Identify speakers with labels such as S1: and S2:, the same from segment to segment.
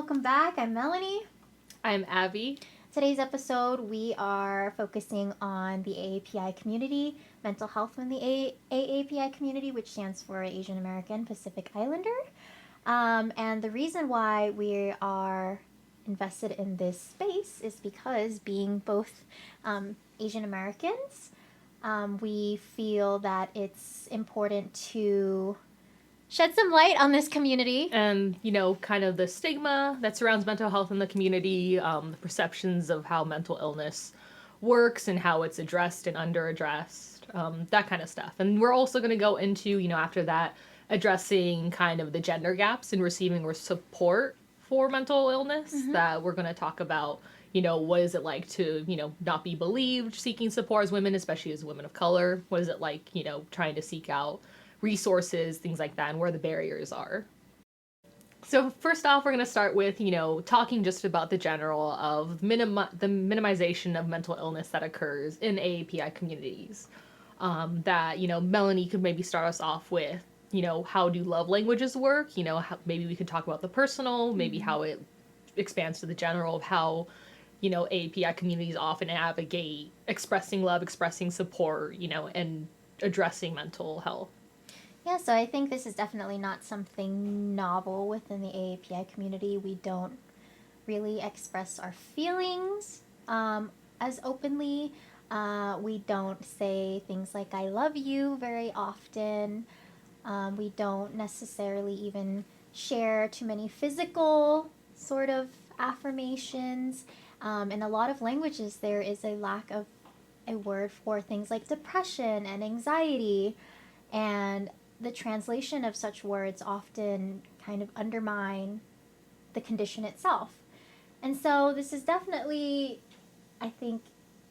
S1: welcome back. I'm Melanie.
S2: I'm Abby.
S1: Today's episode, we are focusing on the AAPI community, mental health in the AAPI community, which stands for Asian American Pacific Islander. And the reason why we are invested in this space is because being both Asian Americans, we feel that it's important to shed some light on this community.
S2: And, kind of the stigma that surrounds mental health in the community, the perceptions of how mental illness works and how it's addressed and under-addressed, that kind of stuff. And we're also going to go into, after that, addressing kind of the gender gaps in receiving support for mental illness, that we're going to talk about, what is it like to, not be believed seeking support as women, especially as women of color? What is it like, trying to seek out resources, things like that, and where the barriers are. So first off, we're going to start with, talking just about the general of the minimization of mental illness that occurs in AAPI communities. That, Melanie could maybe start us off with, how do love languages work? Maybe we could talk about the personal, maybe how it expands to the general of how, AAPI communities often advocate expressing love, expressing support, and addressing mental health.
S1: Yeah, so I think this is definitely not something novel within the AAPI community. We don't really express our feelings as openly. We don't say things like I love you very often. We don't necessarily even share too many physical sort of affirmations. In a lot of languages, there is a lack of a word for things like depression and anxiety. And the translation of such words often kind of undermine the condition itself. And so this is definitely, I think,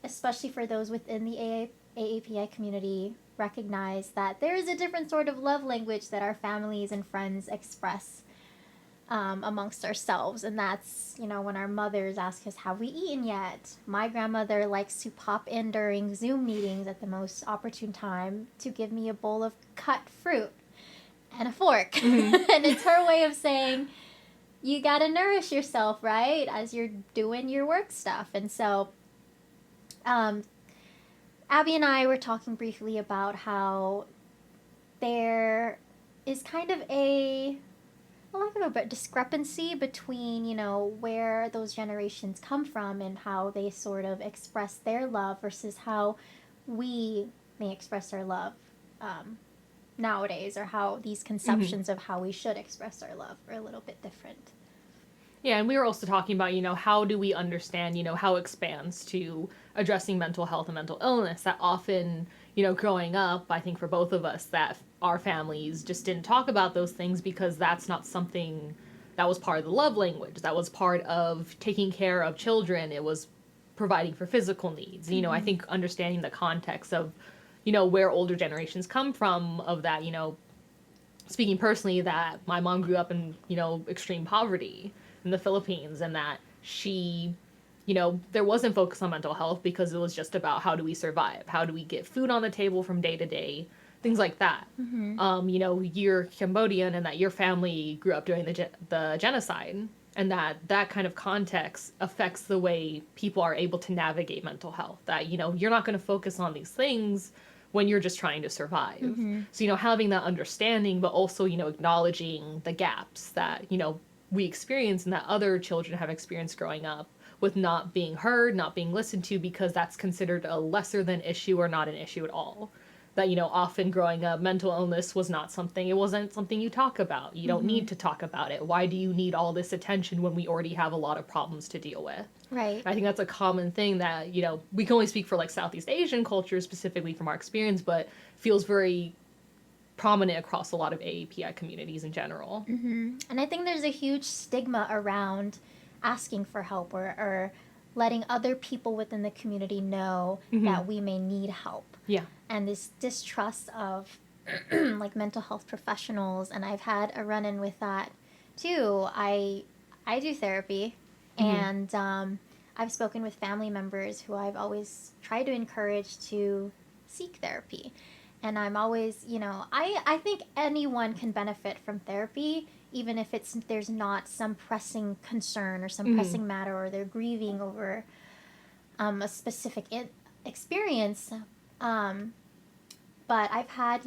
S1: especially for those within the AAPI community, recognize that there is a different sort of love language that our families and friends express amongst ourselves. And that's, when our mothers ask us, have we eaten yet? My grandmother likes to pop in during Zoom meetings at the most opportune time to give me a bowl of cut fruit and a fork. And it's her way of saying, you got to nourish yourself, right? As you're doing your work stuff. And so Abby and I were talking briefly about how there is kind of a lack of a bit discrepancy between, where those generations come from and how they sort of express their love versus how we may express our love nowadays, or how these conceptions of how we should express our love are a little bit different.
S2: Yeah, and we were also talking about, how do we understand, how it expands to addressing mental health and mental illness, that often, growing up, I think for both of us, that our families just didn't talk about those things because that's not something that was part of the love language. That was part of taking care of children. It was providing for physical needs. I think understanding the context of, where older generations come from, of that, speaking personally, that my mom grew up in, extreme poverty in the Philippines, and that she, there wasn't focus on mental health because it was just about how do we survive? How do we get food on the table from day to day? Things like that. You're Cambodian, and that your family grew up during the genocide, and that kind of context affects the way people are able to navigate mental health. That, you're not going to focus on these things when you're just trying to survive. So, having that understanding, but also, acknowledging the gaps that, we experience and that other children have experienced growing up with not being heard, not being listened to, because that's considered a lesser than issue or not an issue at all. That, often growing up, mental illness was not something, it wasn't something you talk about. You don't need to talk about it. Why do you need all this attention when we already have a lot of problems to deal with?
S1: Right.
S2: I think that's a common thing that, we can only speak for like Southeast Asian culture specifically from our experience, but feels very prominent across a lot of AAPI communities in general.
S1: And I think there's a huge stigma around asking for help or letting other people within the community know that we may need help.
S2: Yeah.
S1: And this distrust of like mental health professionals, and I've had a run-in with that too. I do therapy, and I've spoken with family members who I've always tried to encourage to seek therapy. And I'm always, I think anyone can benefit from therapy even if there's not some pressing concern or some
S2: Mhm.
S1: pressing matter, or they're grieving over a specific experience. Um, but I've had,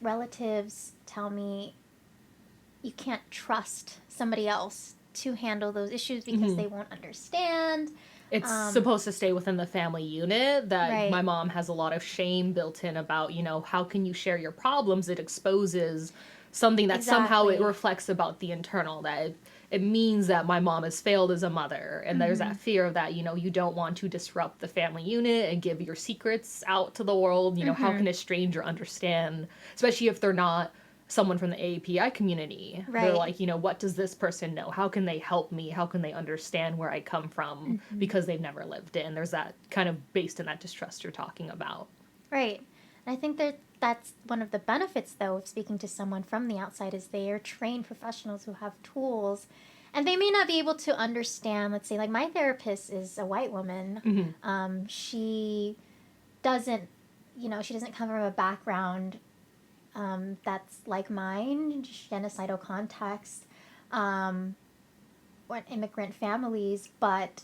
S1: relatives tell me you can't trust somebody else to handle those issues because
S2: Mhm.
S1: they won't understand.
S2: It's supposed to stay within the family unit, that my
S1: Right.
S2: mom has a lot of shame built in about, how can you share your problems? It exposes something that somehow it
S1: Exactly.
S2: reflects about the internal, that it means that my mom has failed as a mother. And there's that fear of that, you don't want to disrupt the family unit and give your secrets out to the world. How can a stranger understand, especially if they're not someone from the AAPI community? They're
S1: Right.
S2: like, what does this person know? How can they help me? How can they understand where I come from? Because they've never lived it. And there's that kind of based in that distrust you're talking about.
S1: Right. And I think that that's one of the benefits, though, of speaking to someone from the outside, is they are trained professionals who have tools. And they may not be able to understand, let's say, like my therapist is a white woman. She doesn't, she doesn't come from a background that's like mine, genocidal context, what immigrant families, but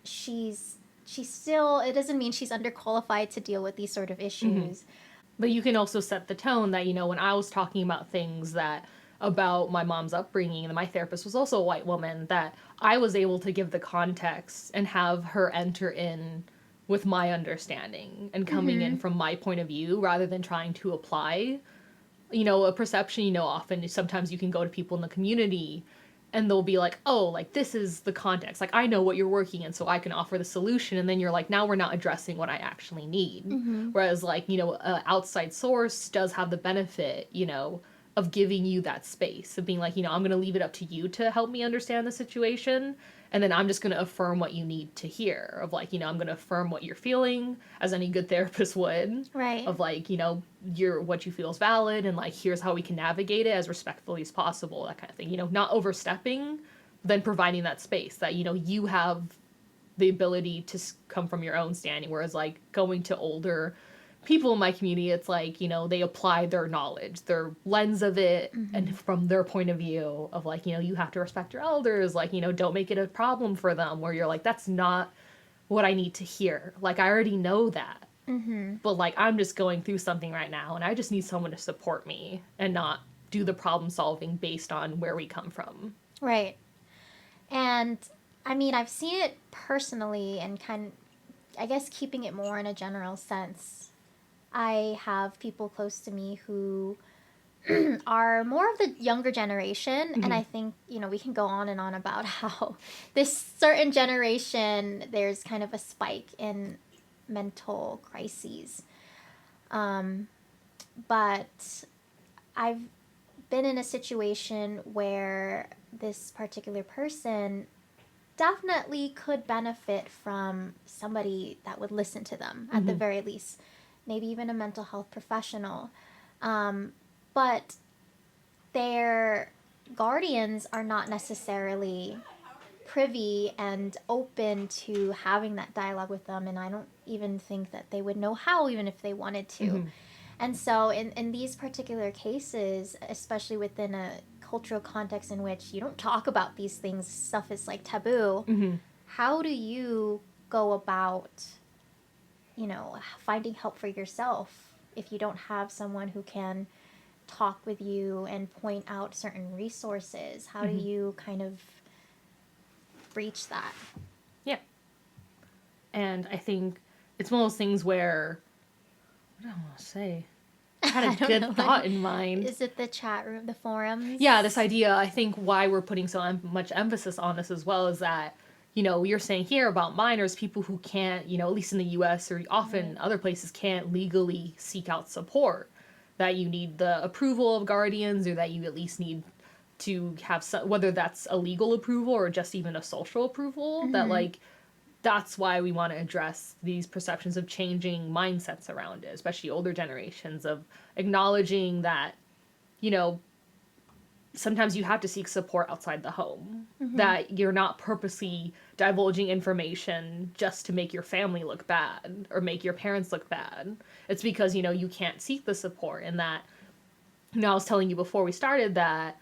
S1: she's still, it doesn't mean she's underqualified to deal with these sort of issues.
S2: But you can also set the tone that, when I was talking about things that about my mom's upbringing, and my therapist was also a white woman, that I was able to give the context and have her enter in with my understanding and coming in from my point of view rather than trying to apply, a perception. Often sometimes you can go to people in the community and they'll be like, oh, like, this is the context. Like, I know what you're working in, so I can offer the solution. And then you're like, now we're not addressing what I actually need. Whereas, like, an outside source does have the benefit, of giving you that space, of being like, I'm going to leave it up to you to help me understand the situation. And then I'm just going to affirm what you need to hear, of like, I'm going to affirm what you're feeling, as any good therapist would.
S1: Right.
S2: Of like, what you feel is valid, and like, here's how we can navigate it as respectfully as possible, that kind of thing. Not overstepping, then providing that space that, you have the ability to come from your own standing. Whereas, like, going to older people in my community, it's like, they apply their knowledge, their lens of it, and from their point of view of like, you have to respect your elders, like, don't make it a problem for them, where you're like, that's not what I need to hear. Like, I already know that. But like, I'm just going through something right now and I just need someone to support me and not do the problem solving based on where we come from.
S1: Right. And I mean, I've seen it personally, and I guess keeping it more in a general sense. I have people close to me who are more of the younger generation, and I think, we can go on and on about how this certain generation, there's kind of a spike in mental crises. But I've been in a situation where this particular person definitely could benefit from somebody that would listen to them, at the very least. Maybe even a mental health professional. But their guardians are not necessarily privy and open to having that dialogue with them, and I don't even think that they would know how, even if they wanted to. And so in these particular cases, especially within a cultural context in which you don't talk about these things, stuff is like taboo, how do you go about, finding help for yourself if you don't have someone who can talk with you and point out certain resources? How do you kind of breach that?
S2: Yeah. And I think it's one of those things where, what do I want to say? I had a good thought in mind.
S1: Is it the chat room, the forums?
S2: Yeah, this idea, I think why we're putting so much emphasis on this as well is that, you're saying here about minors, people who can't, at least in the US or often other places, can't legally seek out support. That you need the approval of guardians, or that you at least need to have some, whether that's a legal approval or just even a social approval, that like, that's why we want to address these perceptions of changing mindsets around it, especially older generations, of acknowledging that, sometimes you have to seek support outside the home, that you're not purposely divulging information just to make your family look bad or make your parents look bad. It's because, you can't seek the support, and that Now, I was telling you before we started that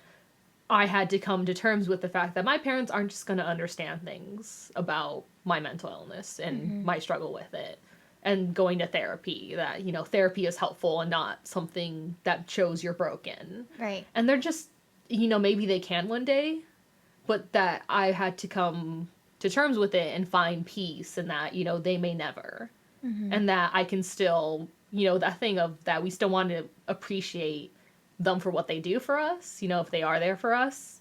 S2: I had to come to terms with the fact that my parents aren't just going to understand things about my mental illness and
S1: Mm-hmm.
S2: my struggle with it. And going to therapy, that, therapy is helpful and not something that shows you're broken.
S1: Right.
S2: And they're just, maybe they can one day, but that I had to come to terms with it and find peace and that, they may never.
S1: Mm-hmm.
S2: And that I can still, that thing of that we still want to appreciate them for what they do for us, if they are there for us,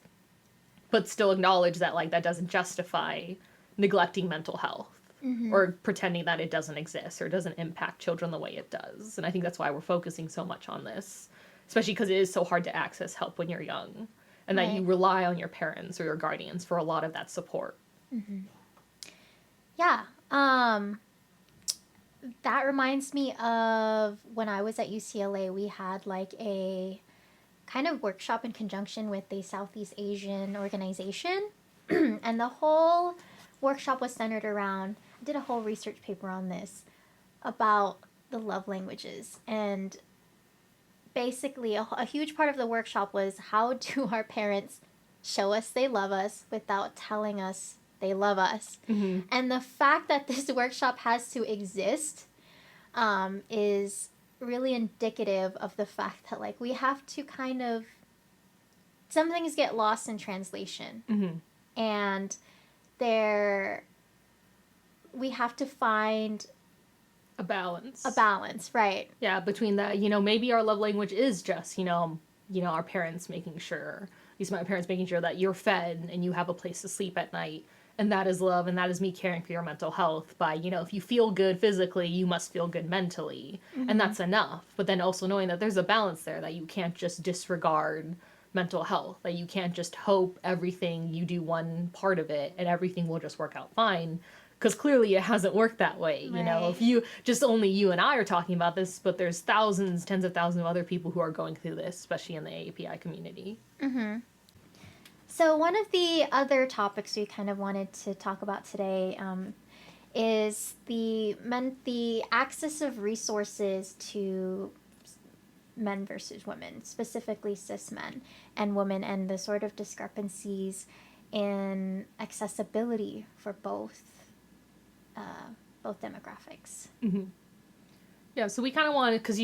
S2: but still acknowledge that, like, that doesn't justify neglecting mental health
S1: Mm-hmm.
S2: or pretending that it doesn't exist or doesn't impact children the way it does. And I think that's why we're focusing so much on this, especially because it is so hard to access help when you're young and that you
S1: Right.
S2: rely on your parents or your guardians for a lot of that support.
S1: Mm-hmm. Yeah. That reminds me of when I was at UCLA, we had like a kind of workshop in conjunction with a Southeast Asian organization. And the whole workshop was centered around, I did a whole research paper on this about the love languages. And basically, a huge part of the workshop was how do our parents show us they love us without telling us they love us.
S2: Mm-hmm.
S1: And the fact that this workshop has to exist is really indicative of the fact that, like, we have to kind of, some things get lost in translation.
S2: Mm-hmm.
S1: And we have to find
S2: A balance.
S1: a balance, right?
S2: Yeah, between that, maybe our love language is just, our parents making sure, at least my parents making sure that you're fed and you have a place to sleep at night. And that is love, and that is me caring for your mental health by, if you feel good physically, you must feel good mentally.
S1: Mm-hmm.
S2: And that's enough. But then also knowing that there's a balance there, that you can't just disregard mental health, that you can't just hope everything you do one part of it and everything will just work out fine. Because clearly it hasn't worked that way.
S1: Right.
S2: If you, just only you and I are talking about this, but there's thousands, tens of thousands of other people who are going through this, especially in the AAPI community.
S1: Mm-hmm. So one of the other topics we kind of wanted to talk about today is the access of resources to men versus women, specifically cis men and women, and the sort of discrepancies in accessibility for both demographics.
S2: Mm-hmm. Yeah, so we kind of wanted, because,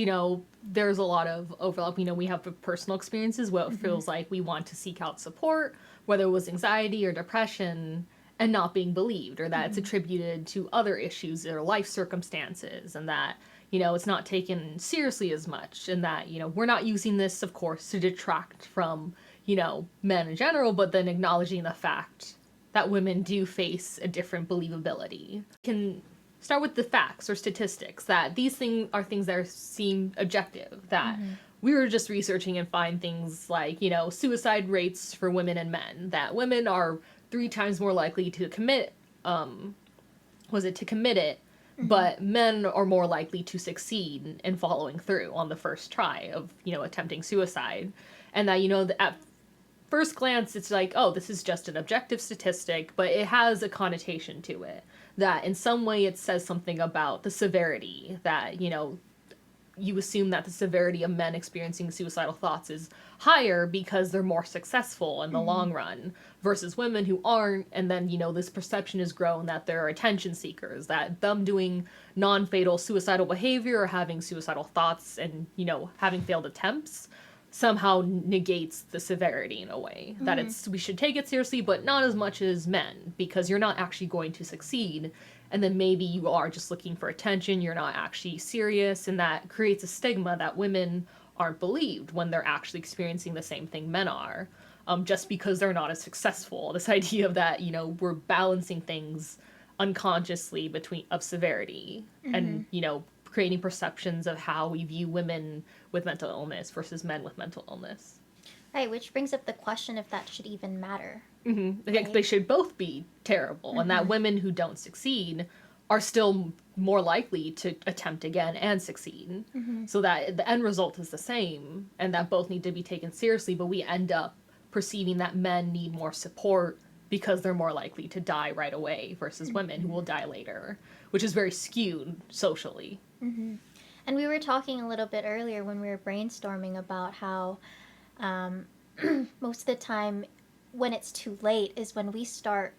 S2: there's a lot of overlap. We have personal experiences where it feels like we want to seek out support, whether it was anxiety or depression, and not being believed, or that it's attributed to other issues or life circumstances, and that, it's not taken seriously as much, and that, we're not using this, of course, to detract from, men in general, but then acknowledging the fact that women do face a different believability. Can start with the facts or statistics, that these things are things that seem objective, that we were just researching and find things like, suicide rates for women and men, that women are 3 times more likely to commit it, but men are more likely to succeed in following through on the first try of, attempting suicide. And that, at first glance, it's like, oh, this is just an objective statistic, but it has a connotation to it. That in some way it says something about the severity, that, you assume that the severity of men experiencing suicidal thoughts is higher because they're more successful in the long run versus women who aren't. And then, this perception has grown that they're attention seekers, that them doing non-fatal suicidal behavior or having suicidal thoughts and, having failed attempts somehow negates the severity in a way. That we should take it seriously, but not as much as men, because you're not actually going to succeed. And then maybe you are just looking for attention, you're not actually serious, and that creates a stigma that women aren't believed when they're actually experiencing the same thing men are, just because they're not as successful. This idea of that, we're balancing things unconsciously of severity and, creating perceptions of how we view women with mental illness versus men with mental illness.
S1: Right, which brings up the question if that should even matter.
S2: Mm-hmm. I think they should both be terrible, and that women who don't succeed are still more likely to attempt again and succeed. So that the end result is the same, and that both need to be taken seriously, but we end up perceiving that men need more support because they're more likely to die right away versus women who will die later, which is very skewed socially.
S1: And we were talking a little bit earlier when we were brainstorming about how um, most of the time when it's too late is when we start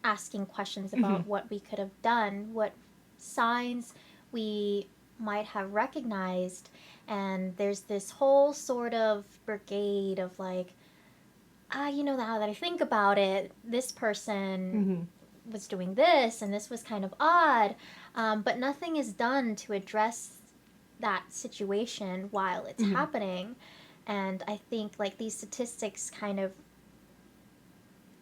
S1: asking questions
S2: Mm-hmm.
S1: about what we could have done, what signs we might have recognized. And there's this whole sort of brigade of like, now that I think about it, this person
S2: Mm-hmm.
S1: was doing this and this was kind of odd. But nothing is done to address that situation while it's
S2: Mm-hmm.
S1: happening. And I think like these statistics kind of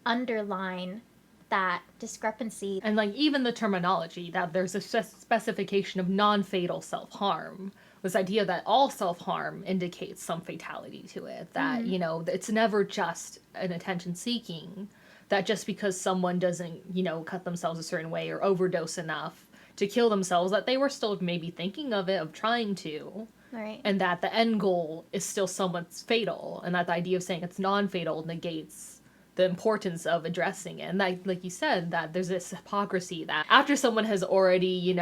S1: underline that discrepancy.
S2: And like even the terminology that there's a specification of non-fatal self-harm. This idea that all self-harm indicates some fatality to it. That,
S1: Mm-hmm.
S2: It's never just an attention seeking. That just because someone doesn't, cut themselves a certain way or overdose enough to kill themselves, that they were still maybe thinking of it, of trying to.
S1: Right.
S2: And that the end goal is still somewhat fatal. And that the idea of saying it's non-fatal negates the importance of addressing it. And that, like you said, that there's this hypocrisy that after someone has already,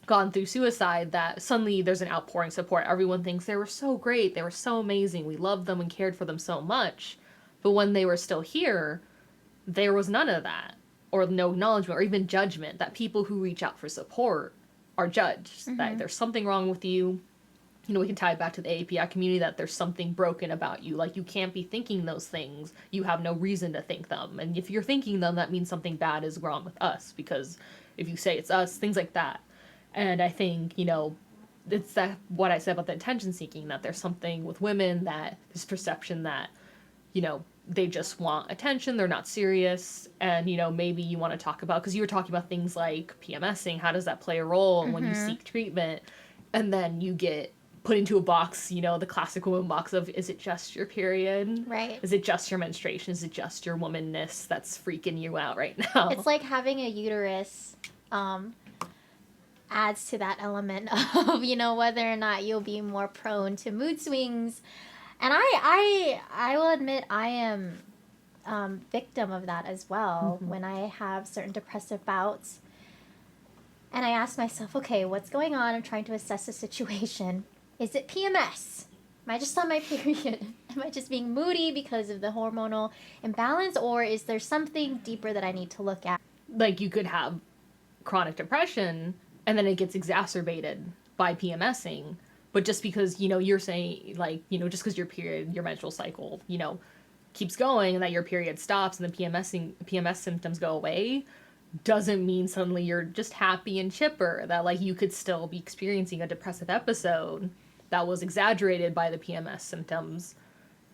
S2: gone through suicide, that suddenly there's an outpouring support. Everyone thinks they were so great, they were so amazing, we loved them and cared for them so much. But when they were still here, there was none of that, or no acknowledgement, or even judgment, that people who reach out for support are judged.
S1: Mm-hmm.
S2: That there's something wrong with you. We can tie it back to the AAPI community, that there's something broken about you. Like, you can't be thinking those things. You have no reason to think them. And if you're thinking them, that means something bad is wrong with us. Because if you say it's us, things like that. And I think, it's that what I said about the attention seeking, that there's something with women, that this perception that, they just want attention, they're not serious. And, maybe you want to talk about, because you were talking about things like PMSing, how does that play a role when you seek treatment? And then you get put into a box, the classic woman box of, is it just your period?
S1: Right.
S2: Is it just your menstruation? Is it just your womanness that's freaking you out right now?
S1: It's like having a uterus adds to that element of, whether or not you'll be more prone to mood swings. And I will admit I am victim of that as well. When I have certain depressive bouts and I ask myself, okay, what's going on? I'm trying to assess the situation. Is it PMS? Am I just on my period? Am I just being moody because of the hormonal imbalance? Or is there something deeper that I need to look at?
S2: Like, you could have chronic depression and then it gets exacerbated by PMSing. But just because, you're saying, like, just because your period, your menstrual cycle, keeps going and that your period stops and the PMS symptoms go away, doesn't mean suddenly you're just happy and chipper. That, like, you could still be experiencing a depressive episode that was exaggerated by the PMS symptoms,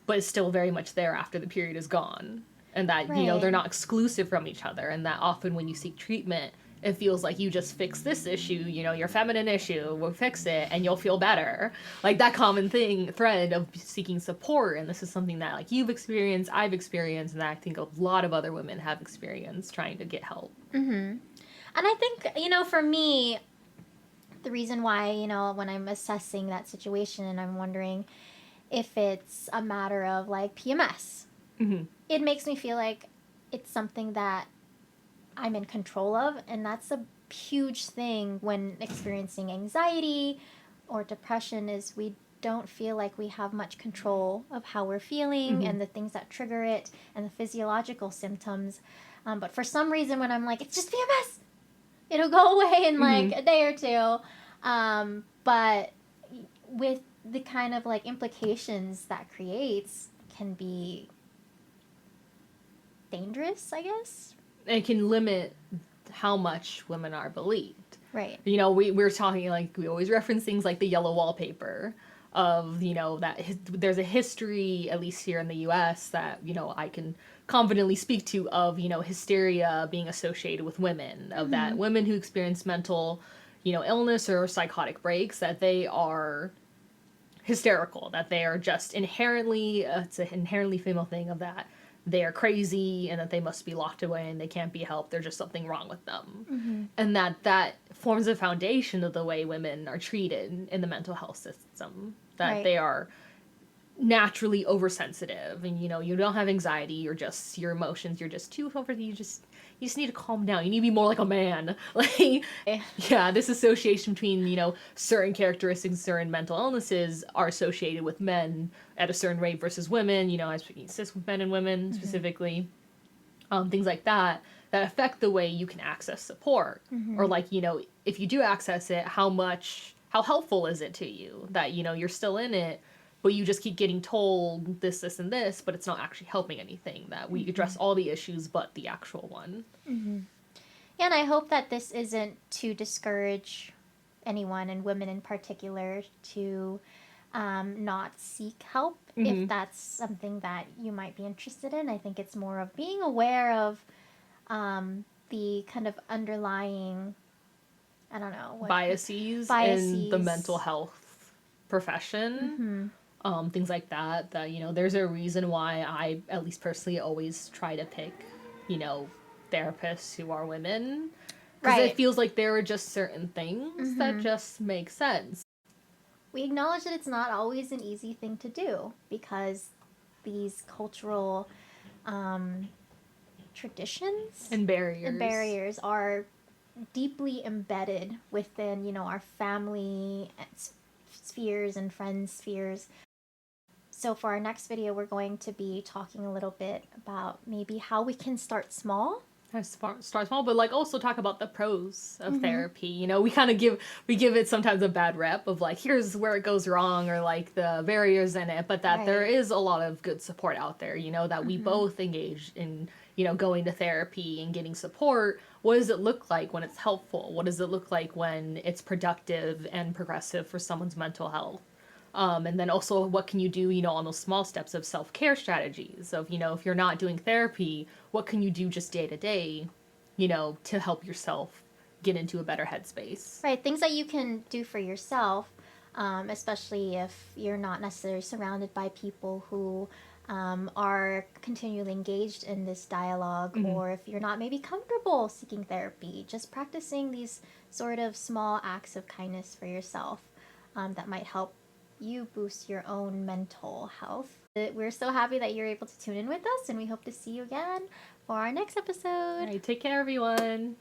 S2: but is still very much there after the period is gone. And that,
S1: Right.
S2: they're not exclusive from each other. And that often when you seek treatment, it feels like you just fix this issue, your feminine issue, we'll fix it and you'll feel better. Like that common thread of seeking support. And this is something that, like, you've experienced, I've experienced, and that I think a lot of other women have experienced trying to get help.
S1: Mm-hmm. And I think, for me, the reason why, when I'm assessing that situation and I'm wondering if it's a matter of like PMS,
S2: Mm-hmm.
S1: it makes me feel like it's something that I'm in control of. And that's a huge thing when experiencing anxiety or depression, is we don't feel like we have much control of how we're feeling and the things that trigger it and the physiological symptoms. But for some reason, when I'm like, it's just PMS, it'll go away in like a day or two. But with the kind of like implications that creates can be dangerous, I guess.
S2: It can limit how much women are believed.
S1: Right.
S2: We're talking, like, we always reference things like the yellow wallpaper of, that there's a history, at least here in the US, that, I can confidently speak to of, hysteria being associated with women, of that women who experience mental, illness or psychotic breaks, that they are hysterical, that they are just inherently, it's an inherently female thing of that. They are crazy and that they must be locked away and they can't be helped. There's just something wrong with them. And that forms a foundation of the way women are treated in the mental health system. That
S1: Right.
S2: they are naturally oversensitive, and you don't have anxiety, you're just your emotions, you're just too over, you just need to calm down, you need to be more like a man. Like, yeah, this association between certain characteristics, certain mental illnesses are associated with men at a certain rate versus women. I'm speaking cis with men and women specifically. Things like that affect the way you can access support. Or like, if you do access it, how helpful is it to you that you're still in it, but you just keep getting told this and this, but it's not actually helping anything, that we address all the issues but the actual one.
S1: Yeah, and I hope that this isn't to discourage anyone, and women in particular, to not seek help if that's something that you might be interested in. I think it's more of being aware of the kind of underlying, I don't know,
S2: biases in the mental health profession. Things like that, there's a reason why I, at least personally, always try to pick, therapists who are women. Because it feels like there are just certain things that just make sense.
S1: We acknowledge that it's not always an easy thing to do, because these cultural traditions
S2: And barriers
S1: are deeply embedded within, our family spheres and friends spheres. So for our next video, we're going to be talking a little bit about maybe how we can start small.
S2: Start small, but like also talk about the pros of therapy. We kind of give it sometimes a bad rep of like, here's where it goes wrong, or like the barriers in it, but that there is a lot of good support out there, that we both engage in, going to therapy and getting support. What does it look like when it's helpful? What does it look like when it's productive and progressive for someone's mental health? And then also, what can you do, on those small steps of self-care strategies of, if you're not doing therapy, what can you do just day to day, to help yourself get into a better headspace?
S1: Right, things that you can do for yourself, especially if you're not necessarily surrounded by people who are continually engaged in this dialogue, or if you're not maybe comfortable seeking therapy, just practicing these sort of small acts of kindness for yourself that might help you boost your own mental health. We're so happy that you're able to tune in with us, and we hope to see you again for our next episode.
S2: All right, take care, everyone.